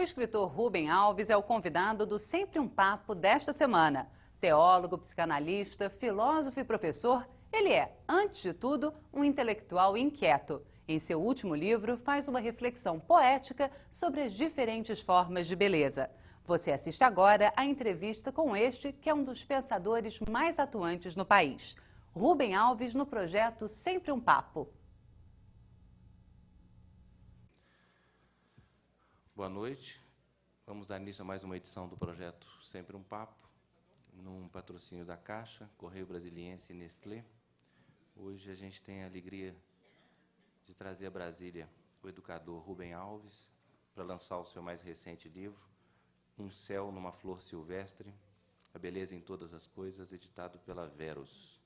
escritor Rubem Alves é o convidado do Sempre um Papo desta semana. Teólogo, psicanalista, filósofo e professor, ele é, antes de tudo, um intelectual inquieto. Em seu último livro, faz uma reflexão poética sobre as diferentes formas de beleza. Você assiste agora a entrevista com este, que é um dos pensadores mais atuantes no país. Rubem Alves no projeto Sempre um Papo. Boa noite. Vamos dar início a mais uma edição do projeto Sempre um Papo, num patrocínio da Caixa, Correio Brasiliense e Nestlé. Hoje a gente tem a alegria de trazer a Brasília o educador Rubem Alves para lançar o seu mais recente livro, Um Céu numa Flor Silvestre, A Beleza em Todas as Coisas, editado pela Verus.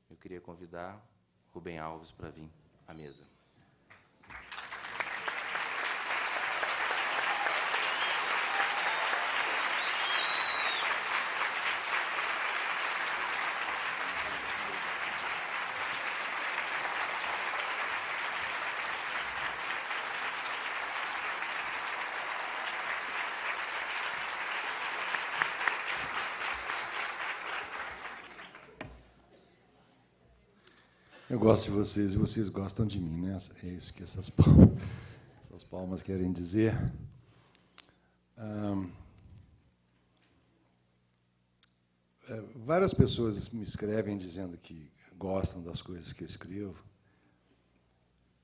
Eu queria convidar Rubem Alves para vir à mesa. Eu gosto de vocês e vocês gostam de mim, né? É isso que essas palmas querem dizer. Várias pessoas me escrevem dizendo que gostam das coisas que eu escrevo.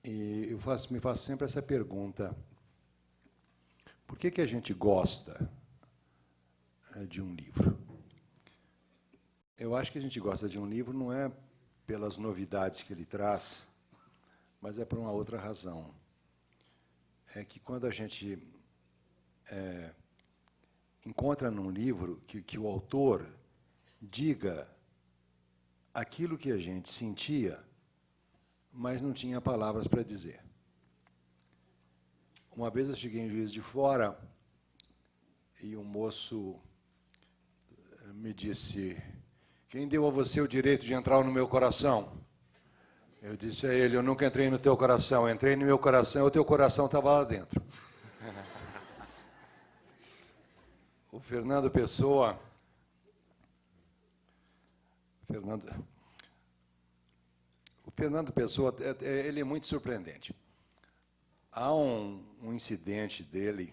E me faço sempre essa pergunta: por que a gente gosta de um livro? Eu acho que a gente gosta de um livro não é pelas novidades que ele traz, mas é por uma outra razão. É que quando a gente encontra num livro que o autor diga aquilo que a gente sentia, mas não tinha palavras para dizer. Uma vez eu cheguei em Juiz de Fora e um moço me disse: quem deu a você o direito de entrar no meu coração? Eu disse a ele: eu nunca entrei no teu coração, eu entrei no meu coração e o teu coração estava lá dentro. O Fernando Pessoa... O Fernando Pessoa, ele é muito surpreendente. Há um incidente dele,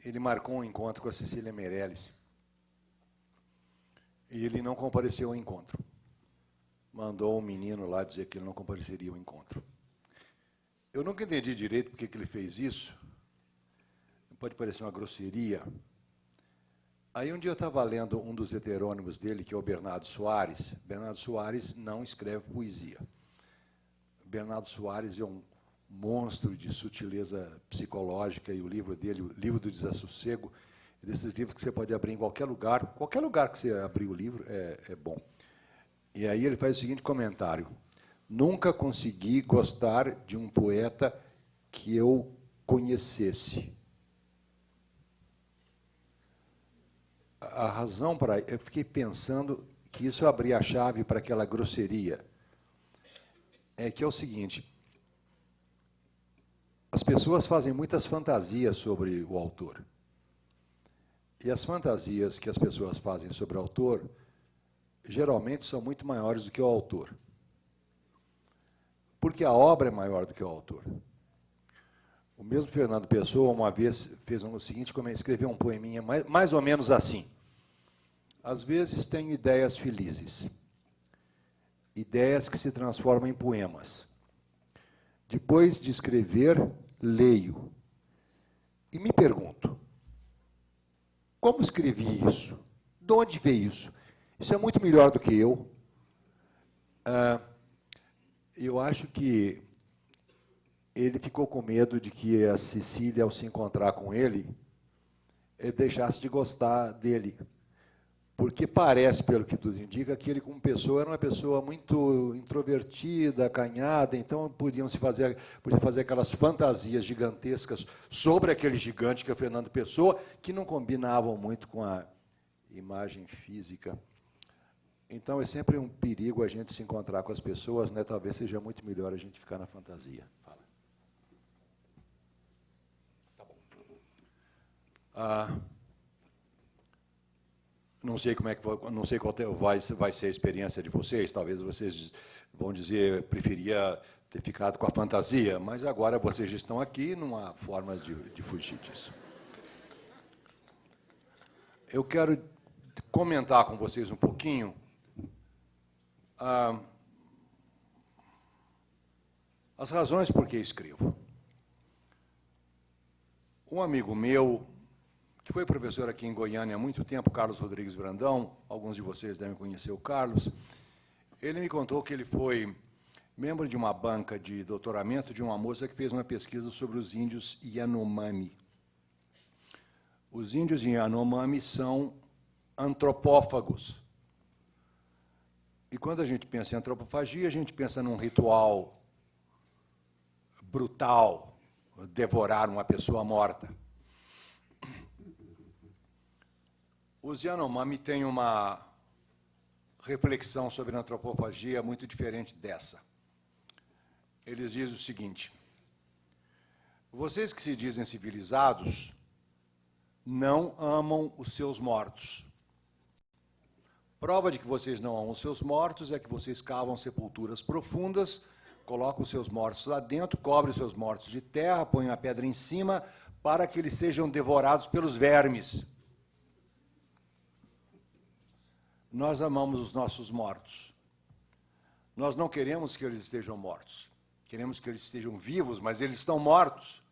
ele marcou um encontro com a Cecília Meirelles, e ele não compareceu ao encontro. Mandou um menino lá dizer que ele não compareceria ao encontro. Eu nunca entendi direito por que ele fez isso. Pode parecer uma grosseria. Aí um dia eu estava lendo um dos heterônimos dele, que é o Bernardo Soares. Bernardo Soares não escreve poesia. Bernardo Soares é um monstro de sutileza psicológica, e o livro dele, o Livro do Desassossego, desses livros que você pode abrir em qualquer lugar que você abrir o livro é bom. E aí ele faz o seguinte comentário: nunca consegui gostar de um poeta que eu conhecesse. A razão para... Eu fiquei pensando que isso abria a chave para aquela grosseria. É que é o seguinte: as pessoas fazem muitas fantasias sobre o autor. E as fantasias que as pessoas fazem sobre o autor, geralmente são muito maiores do que o autor. Porque a obra é maior do que o autor. O mesmo Fernando Pessoa, uma vez, fez o seguinte, escreveu um poeminha mais ou menos assim: às vezes tenho ideias felizes, ideias que se transformam em poemas. Depois de escrever, leio. E me pergunto: como escrevi isso? De onde veio isso? Isso é muito melhor do que eu. Eu acho que ele ficou com medo de que a Cecília, ao se encontrar com ele, deixasse de gostar dele. Porque parece, pelo que tudo indica, que ele, como pessoa, era uma pessoa muito introvertida, acanhada, então podia fazer aquelas fantasias gigantescas sobre aquele gigante que é o Fernando Pessoa, que não combinavam muito com a imagem física. Então é sempre um perigo a gente se encontrar com as pessoas, né? Talvez seja muito melhor a gente ficar na fantasia. Fala. Não sei qual vai ser a experiência de vocês. Talvez vocês vão dizer preferia ter ficado com a fantasia, mas agora vocês já estão aqui, não há formas de fugir disso. Eu quero comentar com vocês um pouquinho as razões por que escrevo. Um amigo meu, que foi professor aqui em Goiânia há muito tempo, Carlos Rodrigues Brandão, alguns de vocês devem conhecer o Carlos, ele me contou que ele foi membro de uma banca de doutoramento de uma moça que fez uma pesquisa sobre os índios Yanomami. Os índios Yanomami são antropófagos. E quando a gente pensa em antropofagia, a gente pensa num ritual brutal, devorar uma pessoa morta. Os Yanomami têm uma reflexão sobre a antropofagia muito diferente dessa. Eles dizem o seguinte: vocês que se dizem civilizados não amam os seus mortos. Prova de que vocês não amam os seus mortos é que vocês cavam sepulturas profundas, colocam os seus mortos lá dentro, cobrem os seus mortos de terra, põem a pedra em cima para que eles sejam devorados pelos vermes. Nós amamos os nossos mortos. Nós não queremos que eles estejam mortos. Queremos que eles estejam vivos, mas eles estão mortos.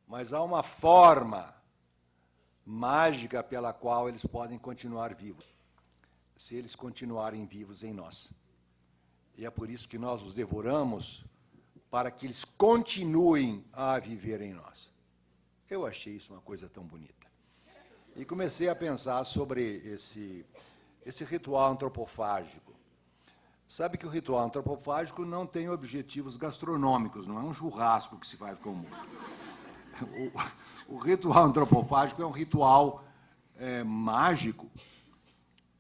Mas há uma forma mágica pela qual eles podem continuar vivos, se eles continuarem vivos em nós. E é por isso que nós os devoramos, para que eles continuem a viver em nós. Eu achei isso uma coisa tão bonita. E comecei a pensar sobre esse ritual antropofágico. Sabe que o ritual antropofágico não tem objetivos gastronômicos, não é um churrasco que se faz com o mundo. O ritual antropofágico é um ritual mágico.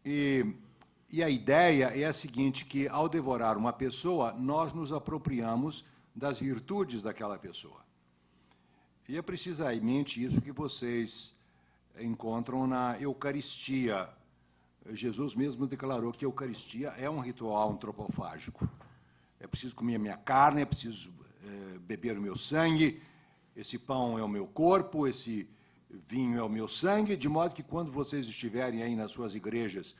E a ideia é a seguinte, que ao devorar uma pessoa, nós nos apropriamos das virtudes daquela pessoa. E é precisamente isso que vocês encontram na Eucaristia. Jesus mesmo declarou que a Eucaristia é um ritual antropofágico. É preciso comer a minha carne, é preciso beber o meu sangue, esse pão é o meu corpo, esse vinho é o meu sangue, de modo que quando vocês estiverem aí nas suas igrejas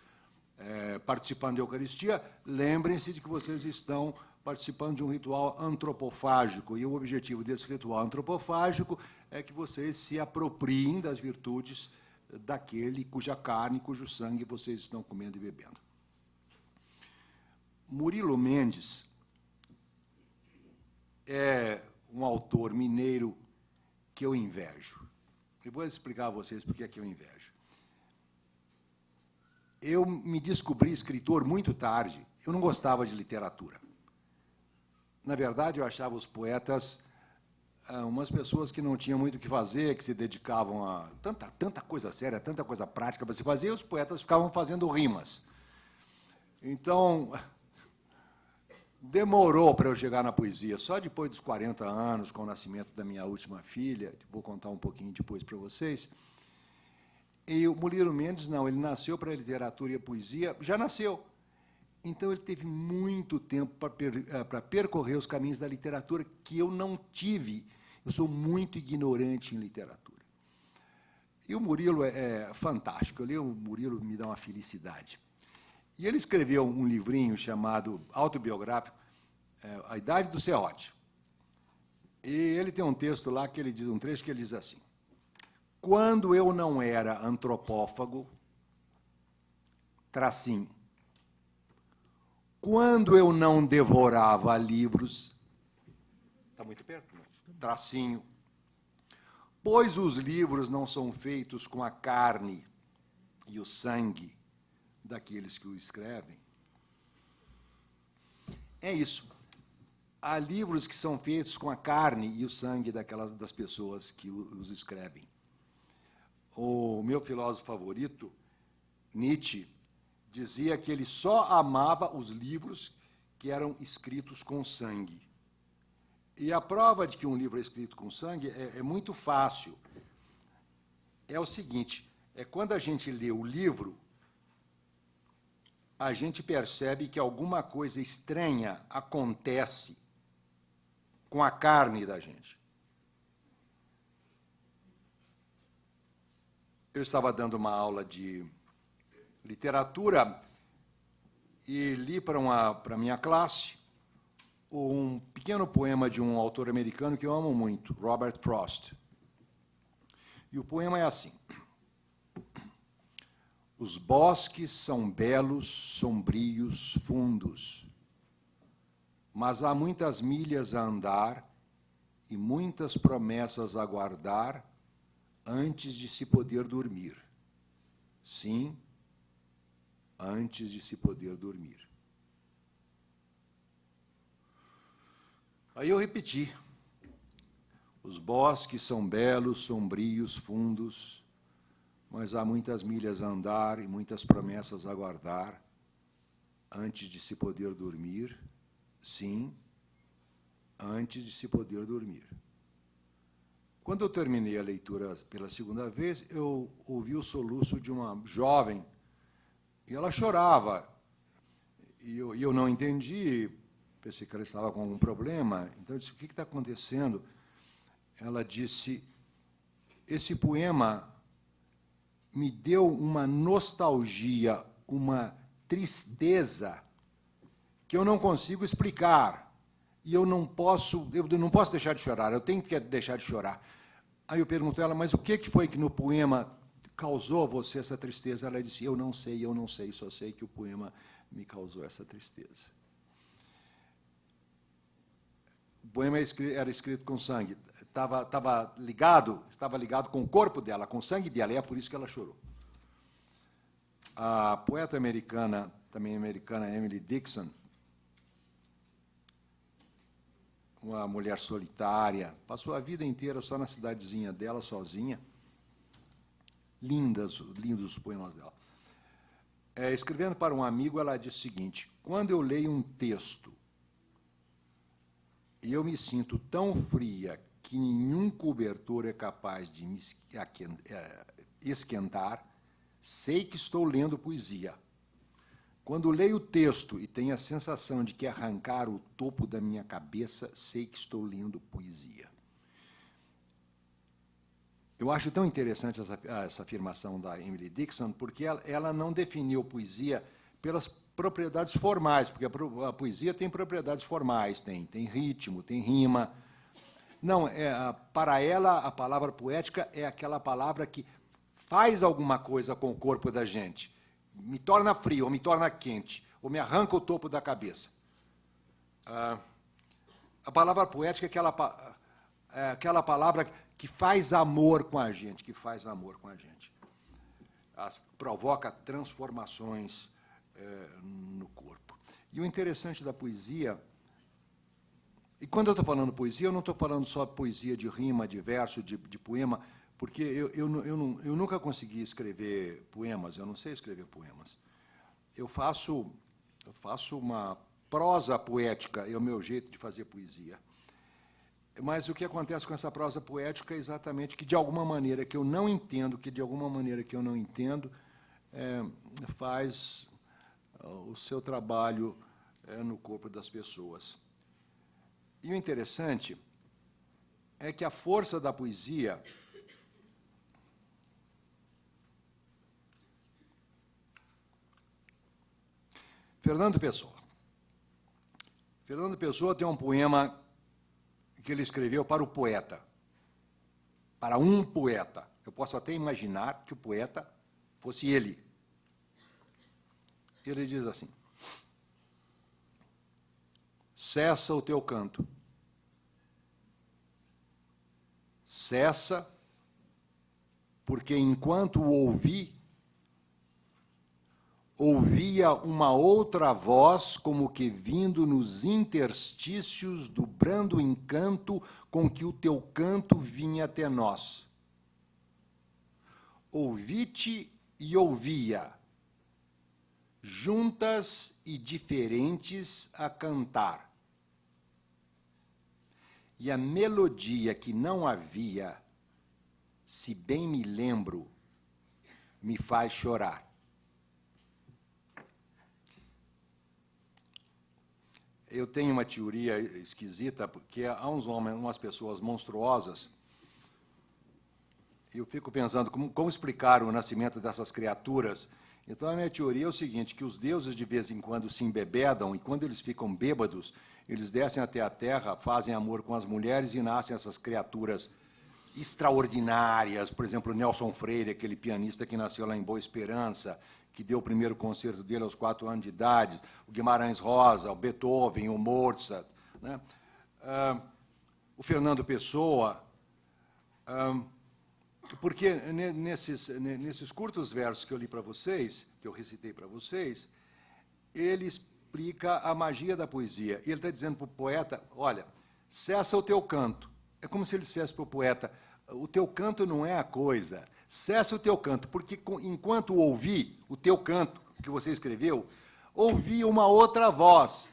participando da Eucaristia, lembrem-se de que vocês estão participando de um ritual antropofágico, e o objetivo desse ritual antropofágico é que vocês se apropriem das virtudes daquele cuja carne, cujo sangue vocês estão comendo e bebendo. Murilo Mendes é um autor mineiro que eu invejo. Eu vou explicar a vocês por que é que eu invejo. Eu me descobri escritor muito tarde. Eu não gostava de literatura. Na verdade, eu achava os poetas umas pessoas que não tinham muito o que fazer, que se dedicavam a tanta coisa séria, tanta coisa prática para se fazer, e os poetas ficavam fazendo rimas. Então, demorou para eu chegar na poesia. Só depois dos 40 anos, com o nascimento da minha última filha, vou contar um pouquinho depois para vocês. E o Murilo Mendes, não, ele nasceu para a literatura e a poesia, já nasceu. Então, ele teve muito tempo para percorrer os caminhos da literatura que eu não tive. Eu sou muito ignorante em literatura. E o Murilo é fantástico. Eu leio o Murilo, me dá uma felicidade. E ele escreveu um livrinho chamado autobiográfico, A Idade do Serrote. E ele tem um texto lá, que ele diz, um trecho que ele diz assim: quando eu não era antropófago, tracinho. Quando eu não devorava livros, está muito perto, né? Tracinho. Pois os livros não são feitos com a carne e o sangue daqueles que o escrevem. É isso. Há livros que são feitos com a carne e o sangue das pessoas que os escrevem. O meu filósofo favorito, Nietzsche, dizia que ele só amava os livros que eram escritos com sangue. E a prova de que um livro é escrito com sangue é muito fácil. é o seguinte, quando a gente lê o livro, a gente percebe que alguma coisa estranha acontece com a carne da gente. Eu estava dando uma aula de literatura e li para a minha classe um pequeno poema de um autor americano que eu amo muito, Robert Frost. E o poema é assim: os bosques são belos, sombrios, fundos, mas há muitas milhas a andar e muitas promessas a guardar antes de se poder dormir. Sim, antes de se poder dormir. Aí eu repeti. Os bosques são belos, sombrios, fundos, mas há muitas milhas a andar e muitas promessas a guardar antes de se poder dormir. Sim, antes de se poder dormir. Quando eu terminei a leitura pela segunda vez, eu ouvi o soluço de uma jovem, e ela chorava. E eu não entendi, pensei que ela estava com algum problema, então eu disse, o que está acontecendo? Ela disse, esse poema me deu uma nostalgia, uma tristeza, que eu não consigo explicar. E eu não posso deixar de chorar, eu tenho que deixar de chorar. Aí eu pergunto a ela, mas o que foi que no poema causou a você essa tristeza? Ela disse, eu não sei, só sei que o poema me causou essa tristeza. O poema era escrito com sangue, estava ligado com o corpo dela, com o sangue dela, e é por isso que ela chorou. A poeta americana, também americana, Emily Dickinson, uma mulher solitária, passou a vida inteira só na cidadezinha dela, sozinha. Lindos os poemas dela. Escrevendo para um amigo, ela disse o seguinte, quando eu leio um texto e eu me sinto tão fria que nenhum cobertor é capaz de me esquentar, sei que estou lendo poesia. Quando leio o texto e tenho a sensação de que arrancar o topo da minha cabeça, sei que estou lendo poesia. Eu acho tão interessante essa afirmação da Emily Dickinson, porque ela não definiu poesia pelas propriedades formais, porque a poesia tem propriedades formais, tem ritmo, tem rima. Não, para ela, a palavra poética é aquela palavra que faz alguma coisa com o corpo da gente. Me torna frio, ou me torna quente, ou me arranca o topo da cabeça. A palavra poética é aquela palavra que faz amor com a gente, provoca transformações no corpo. E o interessante da poesia, e quando eu estou falando poesia, eu não estou falando só poesia de rima, de verso, de poema, porque eu nunca consegui escrever poemas, eu não sei escrever poemas. Eu faço uma prosa poética, é o meu jeito de fazer poesia. Mas o que acontece com essa prosa poética é exatamente que, de alguma maneira que eu não entendo, faz o seu trabalho no corpo das pessoas. E o interessante é que a força da poesia Fernando Pessoa tem um poema que ele escreveu para o poeta, para um poeta. Eu posso até imaginar que o poeta fosse ele. Ele diz assim, cessa o teu canto. Cessa, porque enquanto o ouvia uma outra voz, como que vindo nos interstícios do brando encanto com que o teu canto vinha até nós. Ouvi-te e ouvia, juntas e diferentes a cantar. E a melodia que não havia se bem me lembro, me faz chorar. Eu tenho uma teoria esquisita, porque há uns homens, umas pessoas monstruosas. Eu fico pensando como explicar o nascimento dessas criaturas. Então, a minha teoria é o seguinte, que os deuses, de vez em quando, se embebedam, e quando eles ficam bêbados, eles descem até a terra, fazem amor com as mulheres e nascem essas criaturas extraordinárias. Por exemplo, Nelson Freire, aquele pianista que nasceu lá em Boa Esperança, que deu o primeiro concerto dele aos 4 anos de idade, o Guimarães Rosa, o Beethoven, o Mozart, né? O Fernando Pessoa, porque nesses curtos versos que eu li para vocês, que eu recitei para vocês, ele explica a magia da poesia. E ele está dizendo para o poeta, olha, cessa o teu canto. É como se ele dissesse para o poeta, o teu canto não é a coisa, cessa o teu canto, porque enquanto ouvi o teu canto, que você escreveu, ouvi uma outra voz.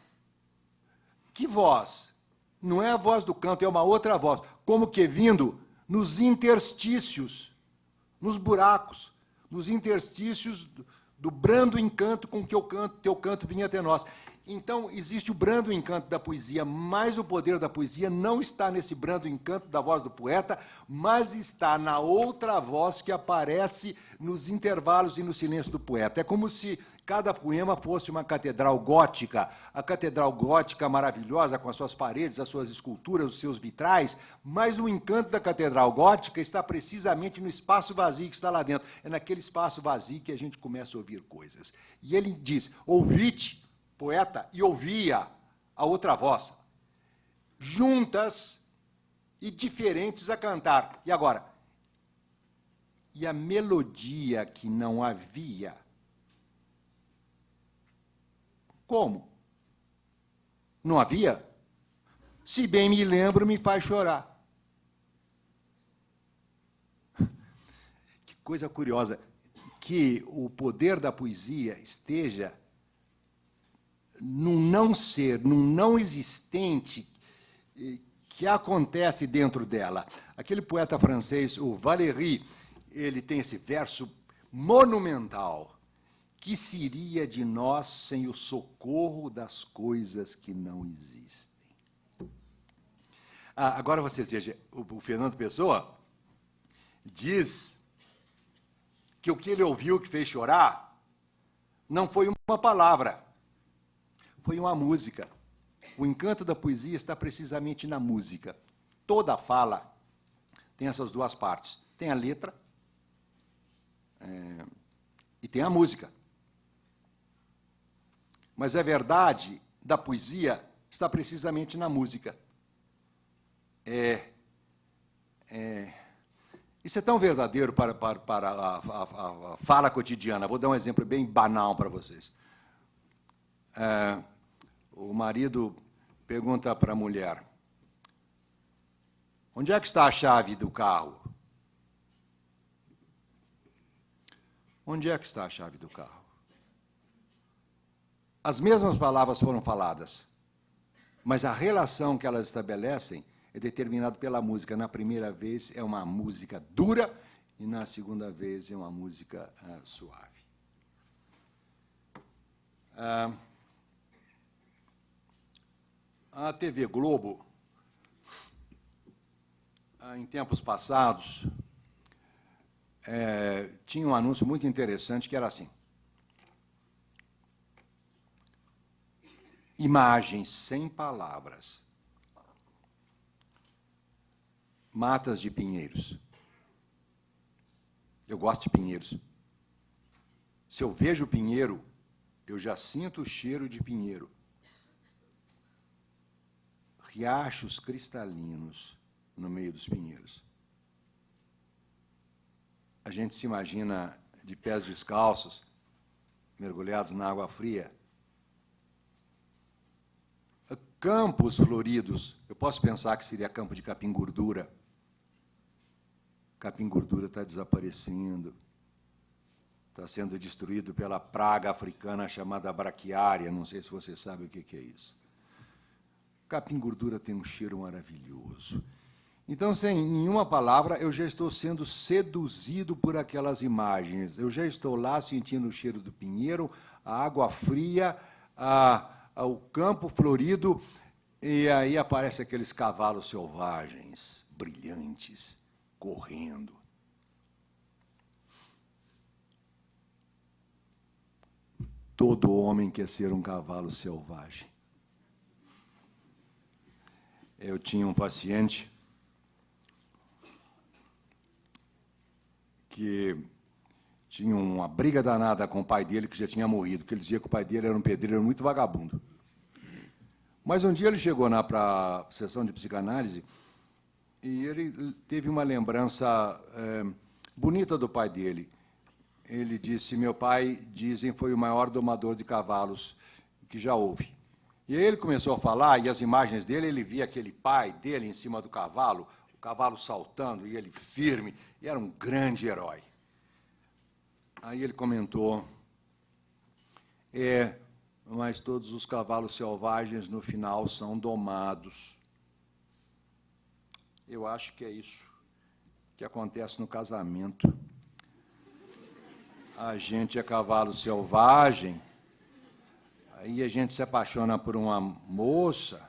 Que voz? Não é a voz do canto, é uma outra voz, como que vindo nos interstícios, nos buracos, nos interstícios do brando encanto com que o teu canto vinha até nós. Então, existe o brando encanto da poesia, mas o poder da poesia não está nesse brando encanto da voz do poeta, mas está na outra voz que aparece nos intervalos e no silêncio do poeta. É como se cada poema fosse uma catedral gótica, a catedral gótica maravilhosa, com as suas paredes, as suas esculturas, os seus vitrais, mas o encanto da catedral gótica está precisamente no espaço vazio que está lá dentro. É naquele espaço vazio que a gente começa a ouvir coisas. E ele diz, ouvite, poeta, e ouvia a outra voz, juntas e diferentes a cantar. E agora? E a melodia que não havia. Como? Não havia? Se bem me lembro, me faz chorar. Que coisa curiosa, que o poder da poesia esteja num não ser, num não existente que acontece dentro dela. Aquele poeta francês, o Valéry, ele tem esse verso monumental. Que seria de nós sem o socorro das coisas que não existem? Agora vocês vejam, o Fernando Pessoa diz que o que ele ouviu que fez chorar não foi uma palavra, foi uma música. O encanto da poesia está precisamente na música. Toda fala tem essas duas partes. Tem a letra e tem a música. Mas a verdade da poesia está precisamente na música. Isso é tão verdadeiro para a fala cotidiana. Vou dar um exemplo bem banal para vocês. O marido pergunta para a mulher, onde é que está a chave do carro? Onde é que está a chave do carro? As mesmas palavras foram faladas, mas a relação que elas estabelecem é determinada pela música. Na primeira vez é uma música dura e na segunda vez é uma música suave. A TV Globo, em tempos passados, tinha um anúncio muito interessante que era assim. Imagens sem palavras. Matas de pinheiros. Eu gosto de pinheiros. Se eu vejo pinheiro, eu já sinto o cheiro de pinheiro. Riachos cristalinos no meio dos pinheiros. A gente se imagina de pés descalços, mergulhados na água fria. Campos floridos. Eu posso pensar que seria campo de capim-gordura. Capim-gordura está desaparecendo. Está sendo destruído pela praga africana chamada braquiária. Não sei se você sabe o que é isso. Capim-gordura tem um cheiro maravilhoso. Então, sem nenhuma palavra, eu já estou sendo seduzido por aquelas imagens. Eu já estou lá sentindo o cheiro do pinheiro, a água fria, o campo florido, e aí aparecem aqueles cavalos selvagens, brilhantes, correndo. Todo homem quer ser um cavalo selvagem. Eu tinha um paciente que tinha uma briga danada com o pai dele, que já tinha morrido, porque ele dizia que o pai dele era um pedreiro muito vagabundo. Mas um dia ele chegou para a sessão de psicanálise e ele teve uma lembrança bonita do pai dele. Ele disse, meu pai, dizem, foi o maior domador de cavalos que já houve. E aí ele começou a falar, e as imagens dele, ele via aquele pai dele em cima do cavalo, o cavalo saltando, e ele firme, e era um grande herói. Aí ele comentou, mas todos os cavalos selvagens, no final, são domados. Eu acho que é isso que acontece no casamento. A gente é cavalo selvagem, aí a gente se apaixona por uma moça,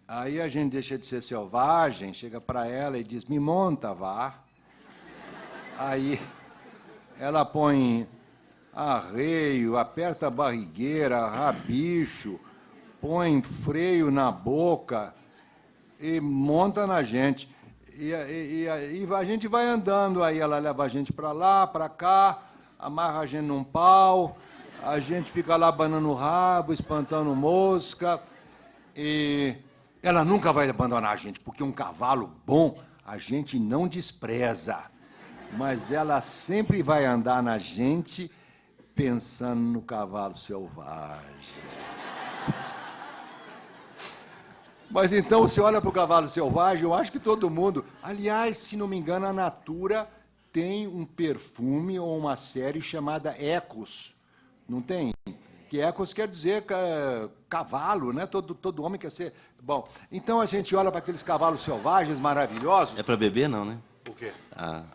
aí a gente deixa de ser selvagem, chega para ela e diz, me monta, vá. Aí ela põe arreio, aperta a barrigueira, rabicho, põe freio na boca e monta na gente. E a gente vai andando, aí ela leva a gente para lá, para cá, amarra a gente num pau, a gente fica lá abanando o rabo, espantando mosca, e ela nunca vai abandonar a gente, porque um cavalo bom a gente não despreza, mas ela sempre vai andar na gente pensando no cavalo selvagem. Mas então, você olha para o cavalo selvagem, eu acho que todo mundo... Aliás, se não me engano, a Natura tem um perfume ou uma série chamada Ecos. Não tem? Que Ecos quer dizer cavalo, né? Todo homem quer ser... Bom, então a gente olha para aqueles cavalos selvagens maravilhosos... É para beber, não, né? O quê? A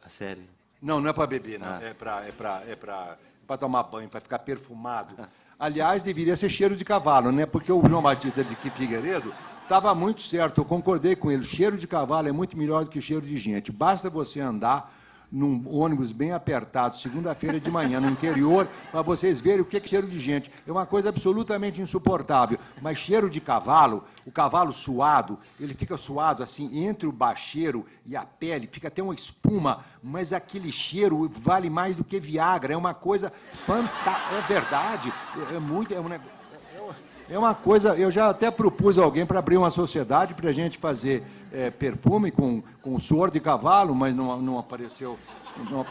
série. Não, não é para beber, não. É para tomar banho, para ficar perfumado. Aliás, deveria ser cheiro de cavalo, né? Porque o João Batista de Figueiredo estava muito certo, eu concordei com ele. O cheiro de cavalo é muito melhor do que o cheiro de gente. Basta você andar num ônibus bem apertado, segunda-feira de manhã, no interior, para vocês verem o que é cheiro de gente. É uma coisa absolutamente insuportável. Mas cheiro de cavalo, o cavalo suado, ele fica suado assim, entre o bacheiro e a pele, fica até uma espuma, mas aquele cheiro vale mais do que Viagra. É uma coisa fantástica. É verdade. É uma coisa, eu já até propus a alguém para abrir uma sociedade para a gente fazer perfume com suor de cavalo, mas não apareceu, não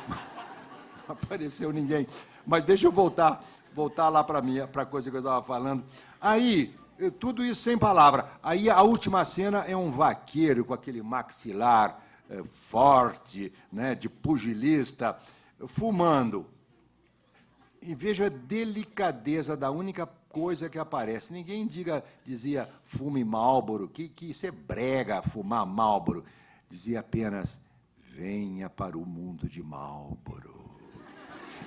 apareceu ninguém. Mas deixa eu voltar lá para a coisa que eu estava falando. Aí, tudo isso sem palavra. Aí a última cena é um vaqueiro com aquele maxilar forte, né, de pugilista, fumando. E veja a delicadeza da única coisa que aparece. Ninguém dizia fume Marlboro, que isso é brega, fumar Marlboro. Dizia apenas, venha para o mundo de Marlboro.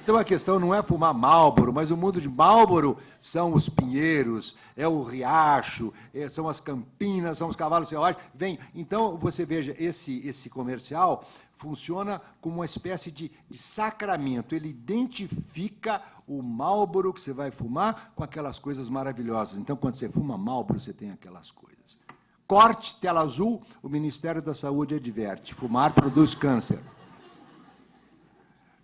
Então a questão não é fumar Marlboro, mas o mundo de Marlboro são os pinheiros, é o riacho, são as campinas, são os cavalos selvagens. Vem. Então, você veja, esse comercial funciona como uma espécie de sacramento. Ele identifica o Marlboro que você vai fumar com aquelas coisas maravilhosas. Então, quando você fuma Marlboro, você tem aquelas coisas. Corte, tela azul, o Ministério da Saúde adverte, fumar produz câncer.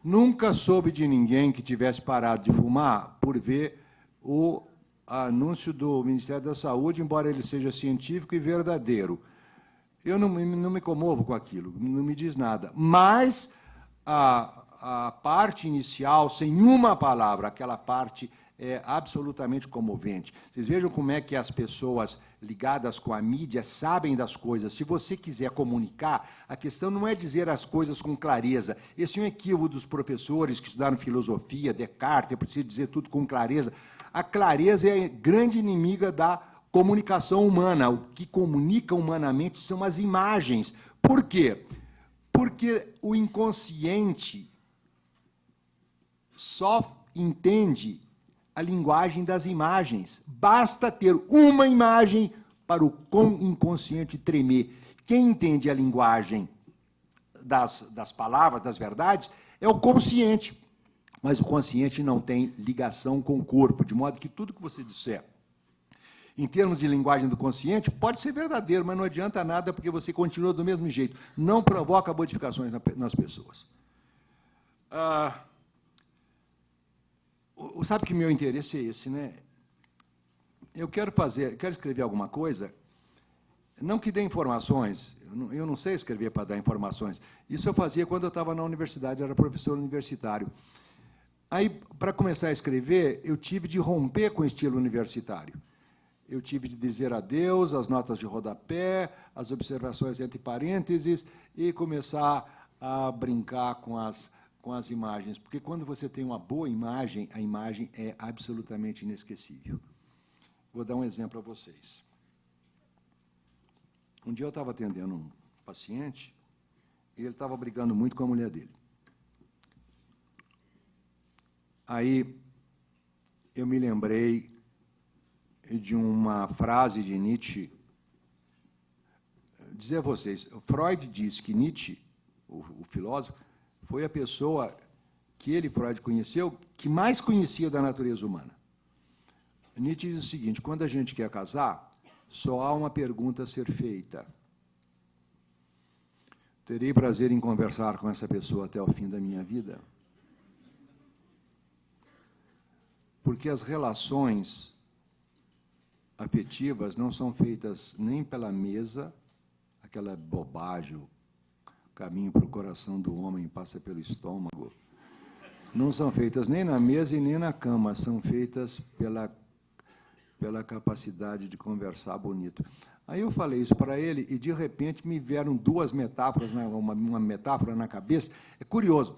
Nunca soube de ninguém que tivesse parado de fumar por ver o anúncio do Ministério da Saúde, embora ele seja científico e verdadeiro. Eu não me comovo com aquilo, não me diz nada. Mas a parte inicial, sem uma palavra, aquela parte é absolutamente comovente. Vocês vejam como é que as pessoas ligadas com a mídia sabem das coisas. Se você quiser comunicar, a questão não é dizer as coisas com clareza. Esse é um equívoco dos professores que estudaram filosofia, Descartes, eu preciso dizer tudo com clareza. A clareza é a grande inimiga da comunicação humana. O que comunica humanamente são as imagens. Por quê? Porque o inconsciente só entende a linguagem das imagens. Basta ter uma imagem para o inconsciente tremer. Quem entende a linguagem das palavras, das verdades, é o consciente. Mas o consciente não tem ligação com o corpo, de modo que tudo que você disser, em termos de linguagem do consciente, pode ser verdadeiro, mas não adianta nada, porque você continua do mesmo jeito. Não provoca modificações nas pessoas. Sabe que meu interesse é esse, né? Eu quero escrever alguma coisa, não que dê informações, eu não sei escrever para dar informações. Isso eu fazia quando eu estava na universidade, eu era professor universitário. Aí, para começar a escrever, eu tive de romper com o estilo universitário. Eu tive de dizer adeus, as notas de rodapé, as observações entre parênteses, e começar a brincar com as imagens. Porque quando você tem uma boa imagem, a imagem é absolutamente inesquecível. Vou dar um exemplo a vocês. Um dia eu estava atendendo um paciente, e ele estava brigando muito com a mulher dele. Aí, eu me lembrei de uma frase de Nietzsche. Dizer a vocês, Freud diz que Nietzsche, o filósofo, foi a pessoa que ele, Freud, conheceu, que mais conhecia da natureza humana. Nietzsche diz o seguinte: quando a gente quer casar, só há uma pergunta a ser feita. Terei prazer em conversar com essa pessoa até o fim da minha vida? Porque as relações afetivas não são feitas nem pela mesa, aquela bobagem, o caminho para o coração do homem passa pelo estômago. Não são feitas nem na mesa e nem na cama, são feitas pela capacidade de conversar bonito. Aí eu falei isso para ele e, de repente, me vieram duas metáforas, uma metáfora na cabeça. É curioso.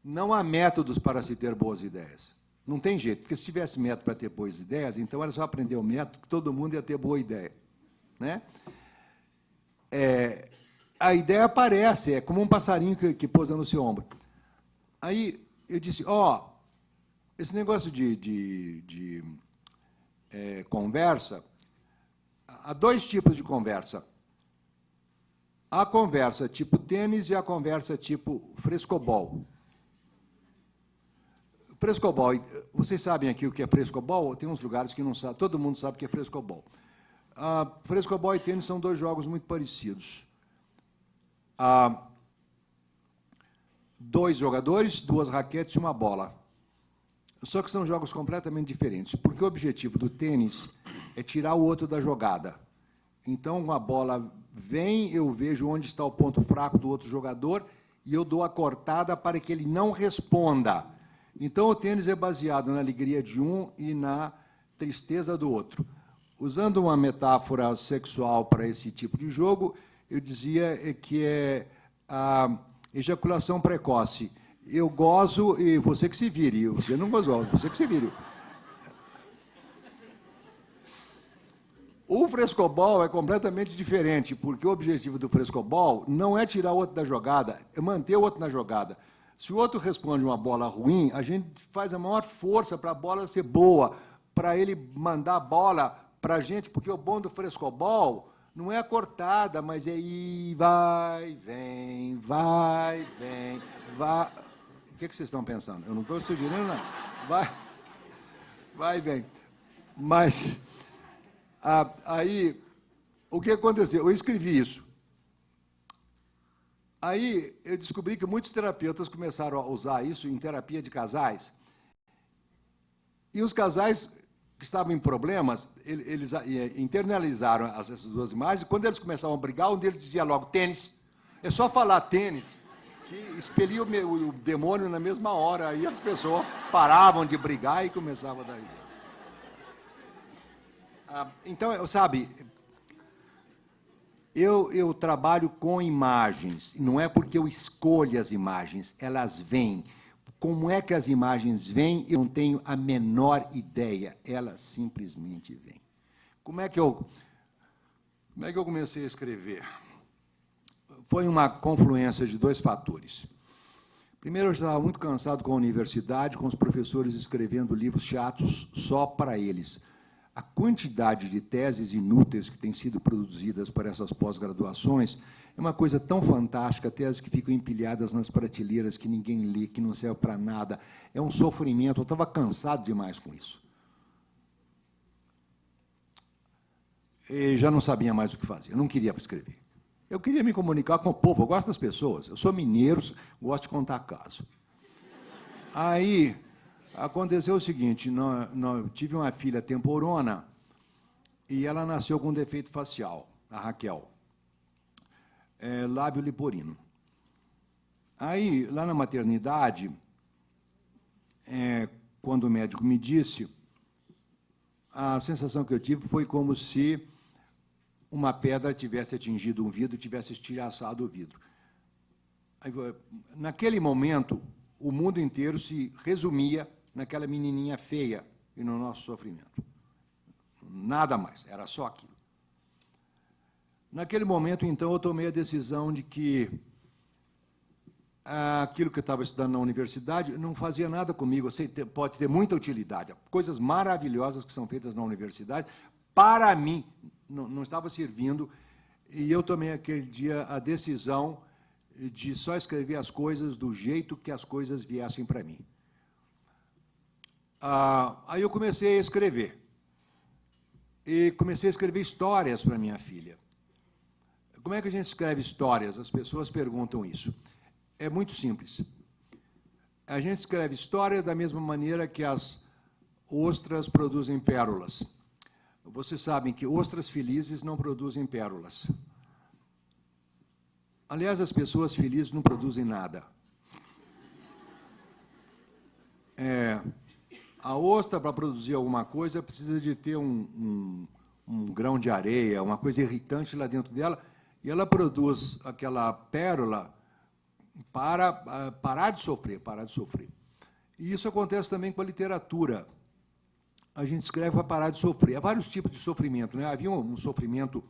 Não há métodos para se ter boas ideias. Não tem jeito, porque se tivesse método para ter boas ideias, então era só aprender o método que todo mundo ia ter boa ideia. Né? A ideia aparece, é como um passarinho que pousa no seu ombro. Aí eu disse, esse negócio de conversa, há dois tipos de conversa. A conversa tipo tênis e a conversa tipo frescobol. Frescobol, vocês sabem aqui o que é frescobol? Tem uns lugares que não sabem, todo mundo sabe o que é frescobol. Frescobol e tênis são dois jogos muito parecidos. Dois jogadores, duas raquetes e uma bola. Só que são jogos completamente diferentes, porque o objetivo do tênis é tirar o outro da jogada. Então, a bola vem, eu vejo onde está o ponto fraco do outro jogador e eu dou a cortada para que ele não responda. Então, o tênis é baseado na alegria de um e na tristeza do outro. Usando uma metáfora sexual para esse tipo de jogo, eu dizia que é a ejaculação precoce. Eu gozo e você que se vire. Você não gozou, você que se vire. O frescobol é completamente diferente, porque o objetivo do frescobol não é tirar o outro da jogada, é manter o outro na jogada. Se o outro responde uma bola ruim, a gente faz a maior força para a bola ser boa, para ele mandar a bola para a gente, porque o bom do frescobol não é a cortada, mas é ir, vai, vem, vai, vem, vai. O que vocês estão pensando? Eu não estou sugerindo nada. Vai, vem. Mas, aí, o que aconteceu? Eu escrevi isso. Aí eu descobri que muitos terapeutas começaram a usar isso em terapia de casais. E os casais que estavam em problemas, eles internalizaram essas duas imagens. Quando eles começavam a brigar, um deles dizia logo, tênis. É só falar tênis, que expelia o demônio na mesma hora. Aí as pessoas paravam de brigar e começavam a dar isso. Então, sabe... Eu trabalho com imagens, não é porque eu escolho as imagens, elas vêm. Como é que as imagens vêm? Eu não tenho a menor ideia. Elas simplesmente vêm. Como é que eu comecei a escrever? Foi uma confluência de dois fatores. Primeiro, eu estava muito cansado com a universidade, com os professores escrevendo livros chatos só para eles. A quantidade de teses inúteis que têm sido produzidas por essas pós-graduações é uma coisa tão fantástica, teses que ficam empilhadas nas prateleiras, que ninguém lê, que não serve para nada. É um sofrimento, eu estava cansado demais com isso. E já não sabia mais o que fazer, eu não queria escrever. Eu queria me comunicar com o povo, eu gosto das pessoas, eu sou mineiro, gosto de contar caso. Aí, aconteceu o seguinte, eu tive uma filha temporona e ela nasceu com um defeito facial, a Raquel, lábio leporino. Aí, lá na maternidade, quando o médico me disse, a sensação que eu tive foi como se uma pedra tivesse atingido um vidro, tivesse estilhaçado o vidro. Naquele momento, o mundo inteiro se resumia naquela menininha feia e no nosso sofrimento. Nada mais, era só aquilo. Naquele momento, então, eu tomei a decisão de que aquilo que eu estava estudando na universidade não fazia nada comigo. Eu sei, pode ter muita utilidade. Coisas maravilhosas que são feitas na universidade, para mim, não estava servindo, e eu tomei aquele dia a decisão de só escrever as coisas do jeito que as coisas viessem para mim. Aí eu comecei a escrever. E comecei a escrever histórias para minha filha. Como é que a gente escreve histórias? As pessoas perguntam isso. É muito simples. A gente escreve história da mesma maneira que as ostras produzem pérolas. Vocês sabem que ostras felizes não produzem pérolas. Aliás, as pessoas felizes não produzem nada. A ostra, para produzir alguma coisa, precisa de ter um grão de areia, uma coisa irritante lá dentro dela, e ela produz aquela pérola para parar de sofrer, E isso acontece também com a literatura. A gente escreve para parar de sofrer. Há vários tipos de sofrimento, né? Havia um sofrimento,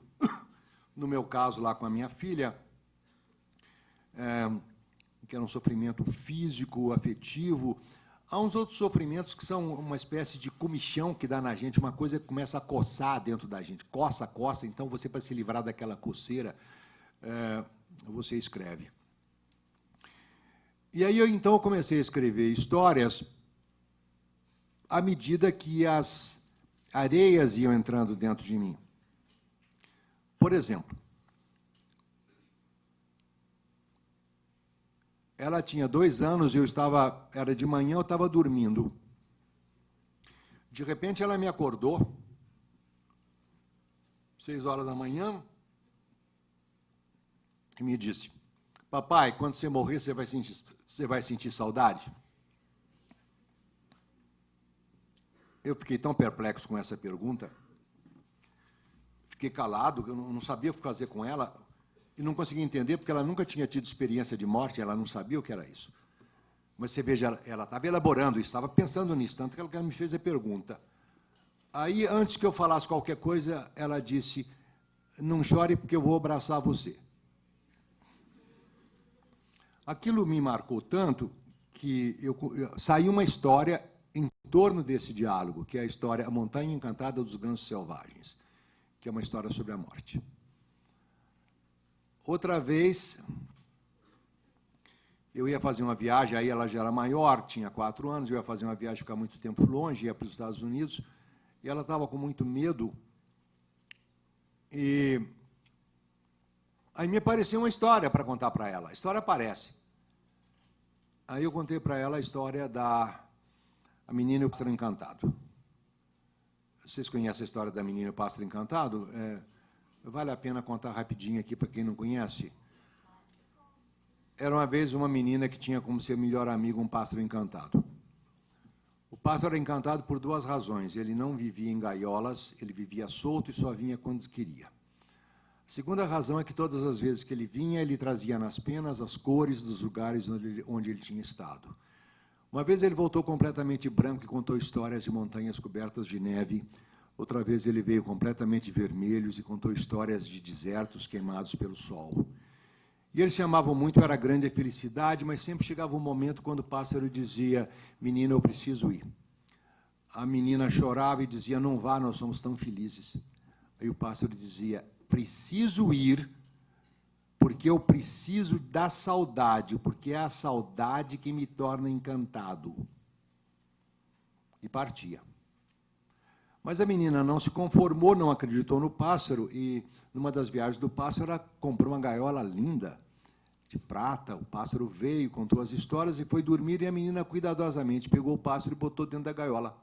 no meu caso, lá com a minha filha, que era um sofrimento físico, afetivo. Há uns outros sofrimentos que são uma espécie de comichão que dá na gente, uma coisa que começa a coçar dentro da gente. Coça, então você, para se livrar daquela coceira, você escreve. E aí, então, eu comecei a escrever histórias à medida que as areias iam entrando dentro de mim. Por exemplo, ela tinha 2 anos e era de manhã, eu estava dormindo. De repente, ela me acordou, 6 horas da manhã, e me disse: papai, quando você morrer, você vai sentir saudade? Eu fiquei tão perplexo com essa pergunta, fiquei calado, eu não sabia o que fazer com ela, e não conseguia entender, porque ela nunca tinha tido experiência de morte, ela não sabia o que era isso. Mas você veja, ela estava elaborando isso, estava pensando nisso, tanto que ela me fez a pergunta. Aí, antes que eu falasse qualquer coisa, ela disse: não chore, porque eu vou abraçar você. Aquilo me marcou tanto que saiu uma história em torno desse diálogo, que é a história A Montanha Encantada dos Gansos Selvagens, que é uma história sobre a morte. Outra vez, eu ia fazer uma viagem, aí ela já era maior, tinha 4 anos, eu ia fazer uma viagem, ficar muito tempo longe, ia para os Estados Unidos, e ela estava com muito medo, e aí me apareceu uma história para contar para ela. A história aparece. Aí eu contei para ela a história da menina e o pássaro encantado. Vocês conhecem a história da menina e o pássaro encantado? Vale a pena contar rapidinho aqui para quem não conhece. Era uma vez uma menina que tinha como seu melhor amigo um pássaro encantado. O pássaro era encantado por 2 razões. Ele não vivia em gaiolas, ele vivia solto e só vinha quando queria. A segunda razão é que todas as vezes que ele vinha, ele trazia nas penas as cores dos lugares onde ele tinha estado. Uma vez ele voltou completamente branco e contou histórias de montanhas cobertas de neve. Outra vez ele veio completamente vermelho e contou histórias de desertos queimados pelo sol. E eles se amavam muito, era grande a felicidade, mas sempre chegava um momento quando o pássaro dizia: menina, eu preciso ir. A menina chorava e dizia: não vá, nós somos tão felizes. Aí o pássaro dizia: preciso ir, porque eu preciso da saudade, porque é a saudade que me torna encantado. E partia. Mas a menina não se conformou, não acreditou no pássaro, e numa das viagens do pássaro, ela comprou uma gaiola linda, de prata. O pássaro veio, contou as histórias e foi dormir, e a menina cuidadosamente pegou o pássaro e botou dentro da gaiola.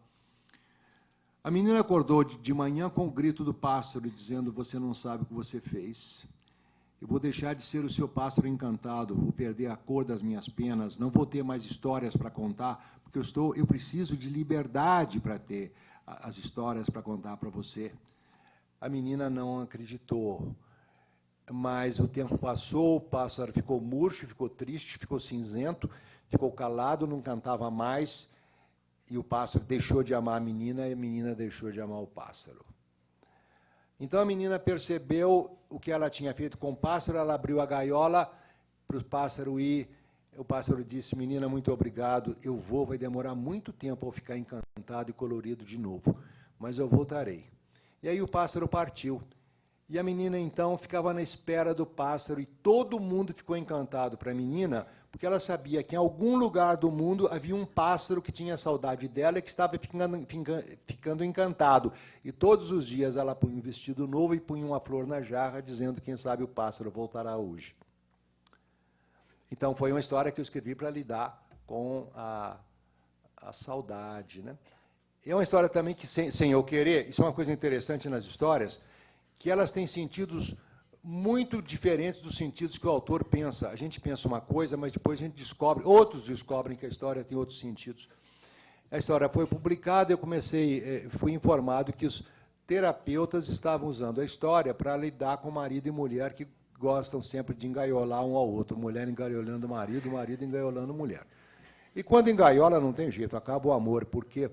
A menina acordou de manhã com o grito do pássaro, dizendo: você não sabe o que você fez. Eu vou deixar de ser o seu pássaro encantado, vou perder a cor das minhas penas, não vou ter mais histórias para contar, porque eu preciso de liberdade para ter as histórias para contar para você. A menina não acreditou, mas o tempo passou, o pássaro ficou murcho, ficou triste, ficou cinzento, ficou calado, não cantava mais, e o pássaro deixou de amar a menina, e a menina deixou de amar o pássaro. Então a menina percebeu o que ela tinha feito com o pássaro, ela abriu a gaiola para o pássaro ir. O pássaro disse: menina, muito obrigado, eu vou, vai demorar muito tempo ao ficar encantado e colorido de novo, mas eu voltarei. E aí o pássaro partiu. E a menina, então, ficava na espera do pássaro, e todo mundo ficou encantado para a menina, porque ela sabia que em algum lugar do mundo havia um pássaro que tinha saudade dela e que estava ficando encantado. E todos os dias ela punha um vestido novo e punha uma flor na jarra, dizendo: quem sabe o pássaro voltará hoje. Então, foi uma história que eu escrevi para lidar com a saudade, né? É uma história também que, sem eu querer, isso é uma coisa interessante nas histórias, que elas têm sentidos muito diferentes dos sentidos que o autor pensa. A gente pensa uma coisa, mas depois a gente descobre, outros descobrem que a história tem outros sentidos. A história foi publicada, eu fui informado que os terapeutas estavam usando a história para lidar com marido e mulher que gostam sempre de engaiolar um ao outro, mulher engaiolando o marido engaiolando mulher. E quando engaiola não tem jeito, acaba o amor, porque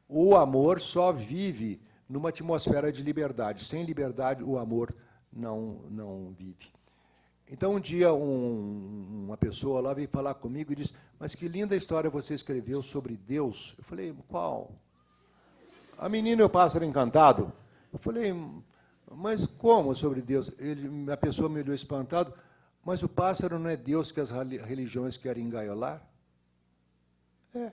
o amor só vive numa atmosfera de liberdade. Sem liberdade, o amor não vive. Então, um dia, uma pessoa lá veio falar comigo e disse: mas que linda história você escreveu sobre Deus. Eu falei: qual? A menina e o pássaro encantado. Eu falei: mas como sobre Deus? A pessoa me olhou espantado: mas o pássaro não é Deus que as religiões querem engaiolar? É.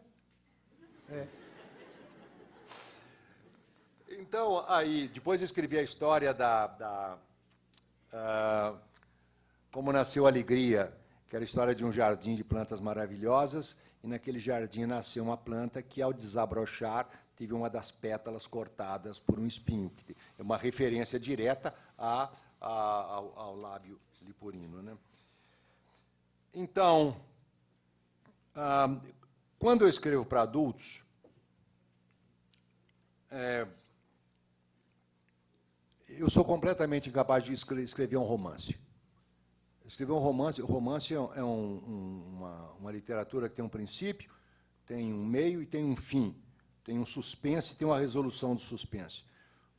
Então, aí, depois eu escrevi a história como nasceu a alegria, que era a história de um jardim de plantas maravilhosas, e naquele jardim nasceu uma planta que, ao desabrochar, teve uma das pétalas cortadas por um espinho. É uma referência direta ao lábio liporino, né? Então, quando eu escrevo para adultos, eu sou completamente incapaz de escrever um romance. Escrever um romance é uma literatura que tem um princípio, tem um meio e tem um fim. Tem um suspense e tem uma resolução do suspense.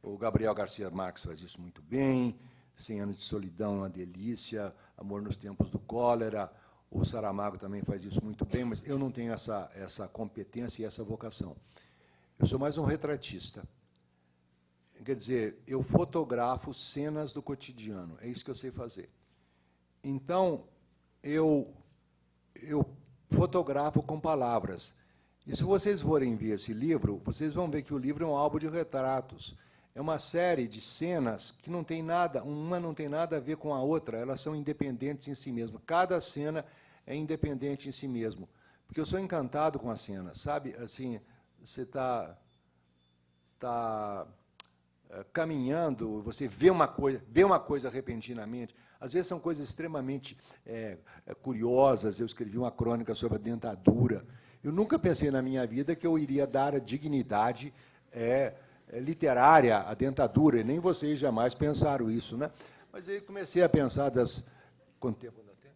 O Gabriel Garcia Marques faz isso muito bem, 100 Anos de Solidão é uma delícia, Amor nos Tempos do Cólera, o Saramago também faz isso muito bem, mas eu não tenho essa competência e essa vocação. Eu sou mais um retratista. Quer dizer, eu fotografo cenas do cotidiano, é isso que eu sei fazer. Então, eu fotografo com palavras. E se vocês forem ver esse livro, vocês vão ver que o livro é um álbum de retratos. É uma série de cenas que não tem nada, uma não tem nada a ver com a outra, elas são independentes em si mesmas. Cada cena é independente em si mesmo. Porque eu sou encantado com a cena, sabe? Assim, você está caminhando, você vê uma coisa repentinamente. Às vezes são coisas extremamente curiosas. Eu escrevi uma crônica sobre a dentadura. Eu nunca pensei na minha vida que eu iria dar a dignidade literária à dentadura, e nem vocês jamais pensaram isso, né? Mas aí comecei a pensar Quanto tempo ainda tem?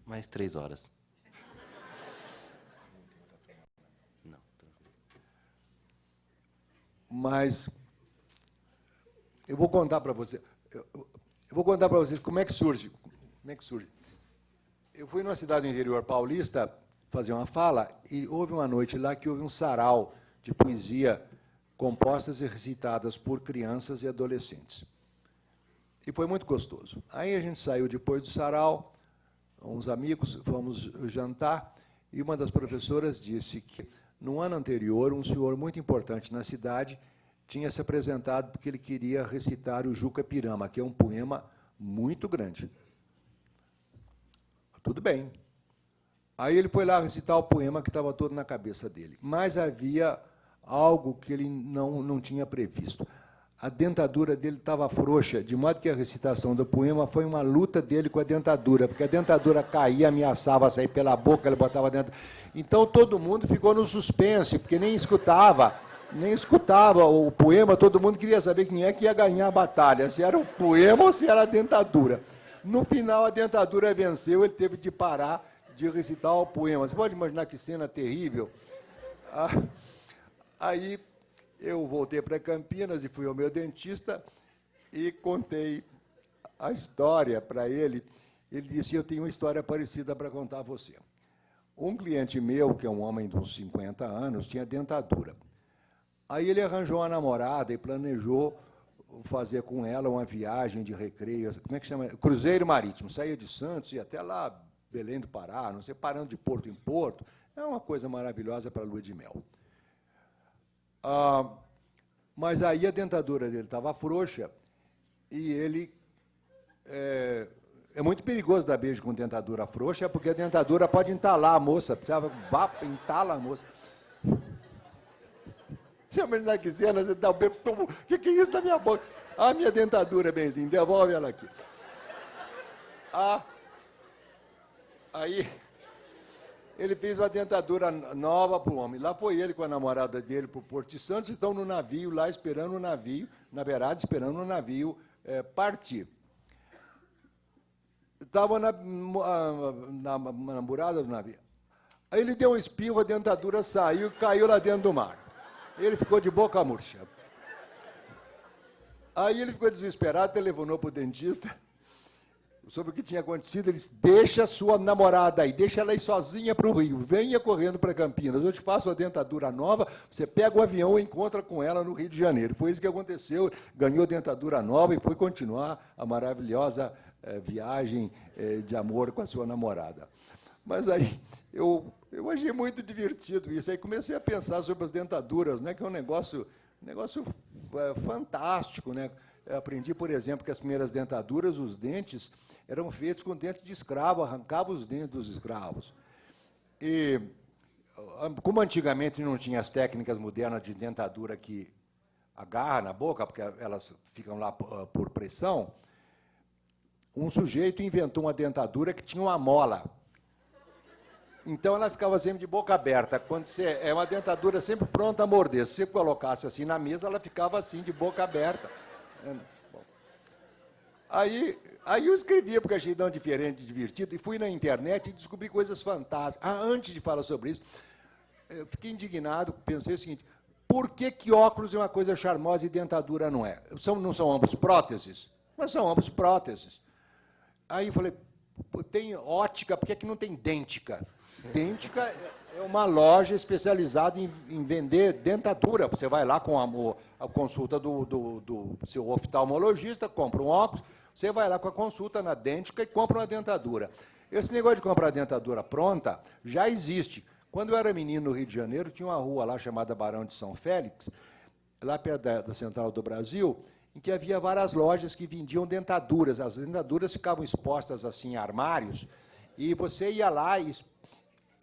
Mais 3 horas. Mas eu vou contar para você. Eu vou contar para vocês como é que surge. Como é que surge? Eu fui numa cidade do interior paulista fazer uma fala e houve uma noite lá que houve um sarau de poesia compostas e recitadas por crianças e adolescentes. E foi muito gostoso. Aí a gente saiu depois do sarau, uns amigos, fomos jantar, e uma das professoras disse que, no ano anterior, um senhor muito importante na cidade tinha se apresentado porque ele queria recitar o Juca Pirama, que é um poema muito grande. Tudo bem. Aí ele foi lá recitar o poema que estava todo na cabeça dele. Mas havia algo que ele não tinha previsto. A dentadura dele estava frouxa, de modo que a recitação do poema foi uma luta dele com a dentadura, porque a dentadura caía, ameaçava sair pela boca, ele botava dentro. Então todo mundo ficou no suspense, porque nem escutava o poema, todo mundo queria saber quem é que ia ganhar a batalha, se era o poema ou se era a dentadura. No final, a dentadura venceu, ele teve de parar de recitar o poema. Você pode imaginar que cena terrível? Aí eu voltei para Campinas e fui ao meu dentista e contei a história para ele. Ele disse, eu tenho uma história parecida para contar a você. Um cliente meu, que é um homem de uns 50 anos, tinha dentadura. Aí ele arranjou uma namorada e planejou fazer com ela uma viagem de recreio, como é que chama? Cruzeiro marítimo. Saía de Santos e até lá, Belém do Pará, não sei, parando de porto em porto. É uma coisa maravilhosa para a lua de mel. Mas aí a dentadura dele estava frouxa e ele... É muito perigoso dar beijo com dentadura frouxa, porque a dentadura pode entalar a moça. Entala a moça. Você imagina que cena, você dá o beijo... O que é isso na minha boca? A minha dentadura, benzinho, devolve ela aqui. Aí... Ele fez uma dentadura nova para o homem. Lá foi ele com a namorada dele para o Porto de Santos, estão no navio, lá esperando o navio, na beirada, esperando o navio partir. Estava na murada do navio. Aí ele deu um espirro, a dentadura saiu e caiu lá dentro do mar. Ele ficou de boca murcha. Aí ele ficou desesperado, telefonou para o dentista sobre o que tinha acontecido. Ele disse, deixa a sua namorada aí, deixa ela ir sozinha para o Rio, venha correndo para Campinas, eu te faço a dentadura nova, você pega o avião e encontra com ela no Rio de Janeiro. Foi isso que aconteceu, ganhou dentadura nova e foi continuar a maravilhosa viagem de amor com a sua namorada. Mas aí eu achei muito divertido isso, aí comecei a pensar sobre as dentaduras, né, que é um negócio fantástico, né? Eu aprendi, por exemplo, que as primeiras dentaduras, os dentes, eram feitos com dentes de escravo, arrancava os dentes dos escravos. E, como antigamente não tinha as técnicas modernas de dentadura que agarra na boca, porque elas ficam lá por pressão, um sujeito inventou uma dentadura que tinha uma mola. Então, ela ficava sempre de boca aberta. Quando é uma dentadura sempre pronta a morder. Se você colocasse assim na mesa, ela ficava assim, de boca aberta. Bom. Aí eu escrevia, porque achei tão diferente, divertido, e fui na internet e descobri coisas fantásticas. Antes de falar sobre isso, eu fiquei indignado, pensei o seguinte, por que óculos é uma coisa charmosa e dentadura não é? Não são ambos próteses? Mas são ambos próteses. Aí eu falei, tem ótica, por que não tem dêntica? Dêntica é uma loja especializada em vender dentadura. Você vai lá com a consulta do seu oftalmologista, compra um óculos, você vai lá com a consulta na Dêntica e compra uma dentadura. Esse negócio de comprar dentadura pronta já existe. Quando eu era menino no Rio de Janeiro, tinha uma rua lá chamada Barão de São Félix, lá perto da Central do Brasil, em que havia várias lojas que vendiam dentaduras. As dentaduras ficavam expostas assim em armários, e você ia lá e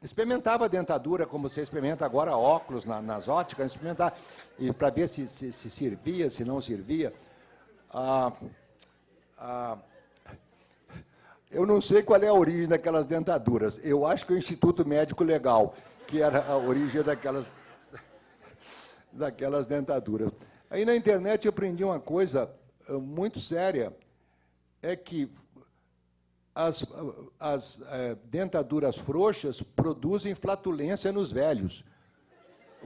experimentava a dentadura, como você experimenta agora óculos nas óticas, experimentar para ver se servia, se não servia. Eu não sei qual é a origem daquelas dentaduras. Eu acho que é o Instituto Médico Legal, que era a origem daquelas dentaduras. Aí na internet eu aprendi uma coisa muito séria, é que as dentaduras frouxas produzem flatulência nos velhos.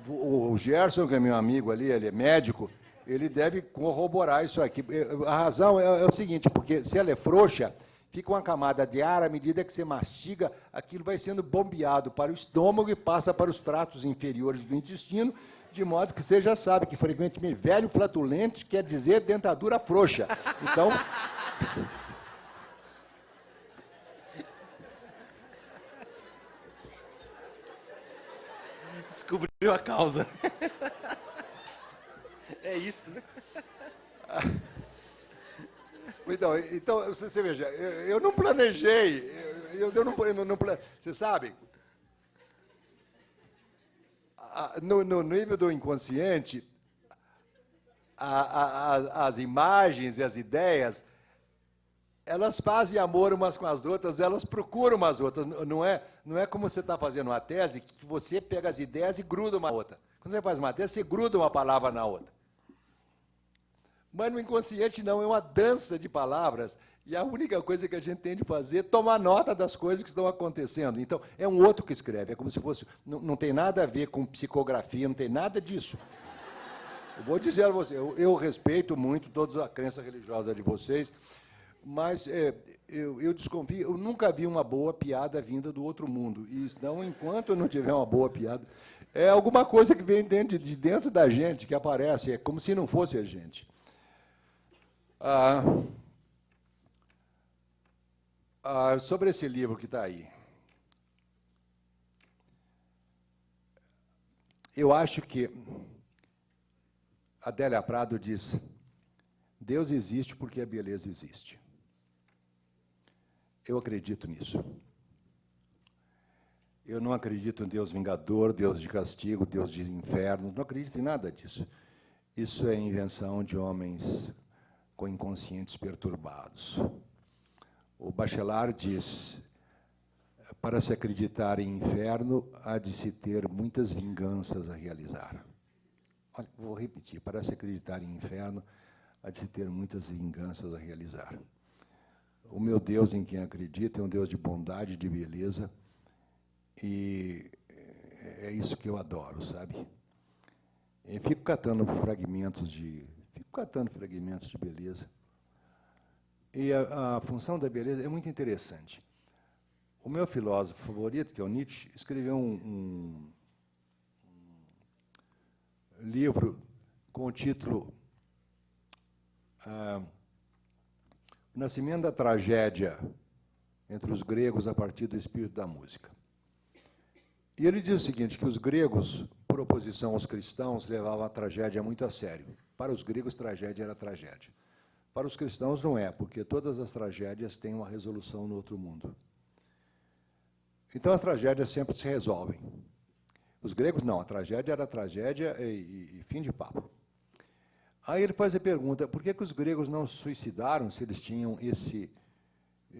O Gerson, que é meu amigo ali, ele é médico, ele deve corroborar isso aqui. A razão é o seguinte, porque se ela é frouxa, fica uma camada de ar, à medida que você mastiga, aquilo vai sendo bombeado para o estômago e passa para os tratos inferiores do intestino, de modo que você já sabe que, frequentemente, velho flatulento quer dizer dentadura frouxa. Então... Descobriu a causa. É isso, né? Então você veja, eu não planejei, eu não você sabe, no nível do inconsciente, as imagens e as ideias, elas fazem amor umas com as outras, elas procuram umas outras. Não é como você está fazendo uma tese, que você pega as ideias e gruda uma na outra. Quando você faz uma tese, você gruda uma palavra na outra. Mas no inconsciente não, é uma dança de palavras, e a única coisa que a gente tem de fazer é tomar nota das coisas que estão acontecendo. Então, é um outro que escreve, é como se fosse... Não tem nada a ver com psicografia, não tem nada disso. Eu vou dizer a você, eu respeito muito toda a crença religiosa de vocês, mas eu desconfio, eu nunca vi uma boa piada vinda do outro mundo. E então, enquanto eu não tiver uma boa piada, é alguma coisa que vem de dentro da gente, que aparece, é como se não fosse a gente. Sobre esse livro que está aí. Eu acho que Adélia Prado diz: Deus existe porque a beleza existe. Eu acredito nisso. Eu não acredito em Deus vingador, Deus de castigo, Deus de inferno, não acredito em nada disso. Isso é invenção de homens com inconscientes perturbados. O Bachelard diz: para se acreditar em inferno, há de se ter muitas vinganças a realizar. Olha, vou repetir: para se acreditar em inferno, há de se ter muitas vinganças a realizar. O meu Deus em quem acredito é um Deus de bondade, de beleza, e é isso que eu adoro, sabe? Eu fico catando fragmentos de beleza. E a função da beleza é muito interessante. O meu filósofo favorito, que é o Nietzsche, escreveu um livro com o título O Nascimento da Tragédia entre os Gregos a partir do espírito da música. E ele diz o seguinte, que os gregos, por oposição aos cristãos, levavam a tragédia muito a sério. Para os gregos, tragédia era tragédia. Para os cristãos, não é, porque todas as tragédias têm uma resolução no outro mundo. Então, as tragédias sempre se resolvem. Os gregos, não, a tragédia era tragédia e fim de papo. Aí ele faz a pergunta, por que os gregos não se suicidaram se eles tinham esse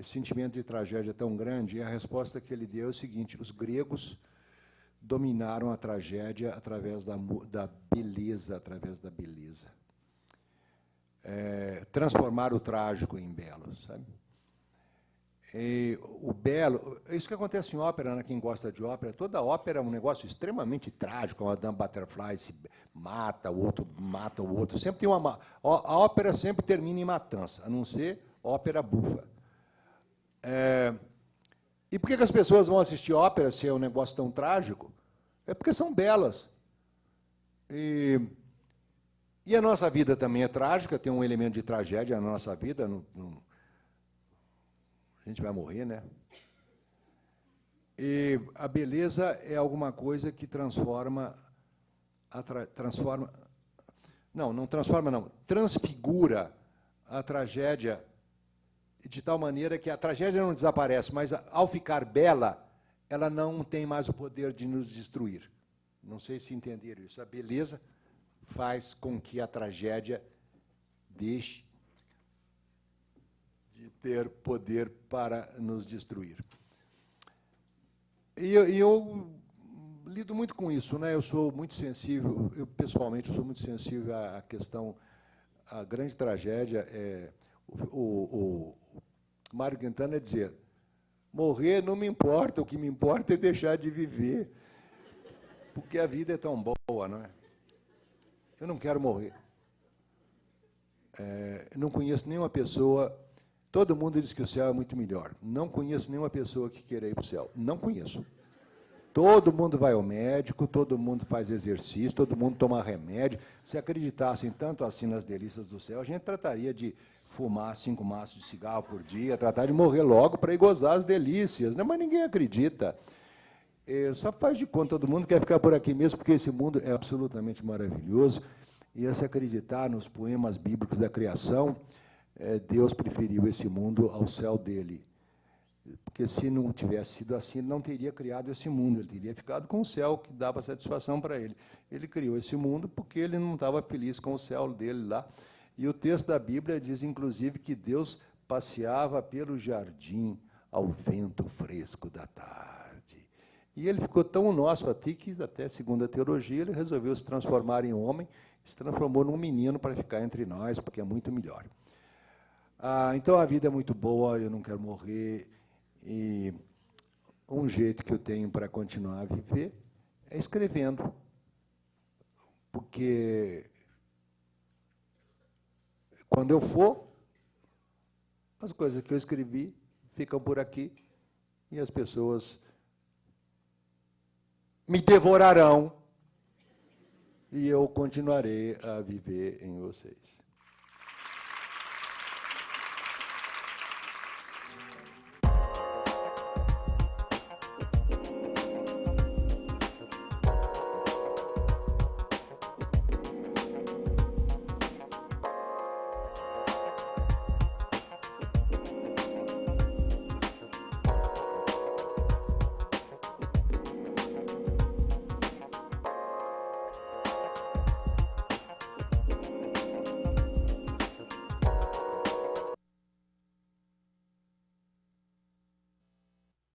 sentimento de tragédia tão grande? E a resposta que ele deu é o seguinte: os gregos dominaram a tragédia através da beleza, transformaram o trágico em belo, sabe? E o belo, isso que acontece em ópera, né? Quem gosta de ópera, toda ópera é um negócio extremamente trágico. A Madame Butterfly se mata, o outro mata o outro. Sempre tem a ópera sempre termina em matança, a não ser ópera bufa. E por que as pessoas vão assistir ópera se é um negócio tão trágico? É porque são belas. E a nossa vida também é trágica, tem um elemento de tragédia na nossa vida. A gente vai morrer, né? E a beleza é alguma coisa que transfigura a tragédia de tal maneira que a tragédia não desaparece, mas ao ficar bela, ela não tem mais o poder de nos destruir. Não sei se entenderam isso. A beleza faz com que a tragédia deixe de ter poder para nos destruir. E eu lido muito com isso, né? Eu sou muito sensível, pessoalmente, eu sou muito sensível à questão, a grande tragédia é o Mário Quintana dizer: morrer não me importa, o que me importa é deixar de viver. Porque a vida é tão boa, não é? Eu não quero morrer. Não conheço nenhuma pessoa... Todo mundo diz que o céu é muito melhor. Não conheço nenhuma pessoa que queira ir para o céu. Não conheço. Todo mundo vai ao médico, todo mundo faz exercício, todo mundo toma remédio. Se acreditassem tanto assim nas delícias do céu, a gente trataria de fumar 5 maços de cigarro por dia, tratar de morrer logo para ir gozar as delícias, né? Mas ninguém acredita. Só faz de conta, todo mundo quer ficar por aqui mesmo, porque esse mundo é absolutamente maravilhoso. E se acreditar nos poemas bíblicos da criação, Deus preferiu esse mundo ao céu dele. Porque se não tivesse sido assim, ele não teria criado esse mundo, ele teria ficado com o céu que dava satisfação para ele. Ele criou esse mundo porque ele não estava feliz com o céu dele lá. E o texto da Bíblia diz, inclusive, que Deus passeava pelo jardim ao vento fresco da tarde. E ele ficou tão nosso aqui que, até segundo a teologia, ele resolveu se transformar em homem, se transformou num menino para ficar entre nós, porque é muito melhor. Então a vida é muito boa, eu não quero morrer, e um jeito que eu tenho para continuar a viver é escrevendo, porque quando eu for, as coisas que eu escrevi ficam por aqui e as pessoas me devorarão e eu continuarei a viver em vocês.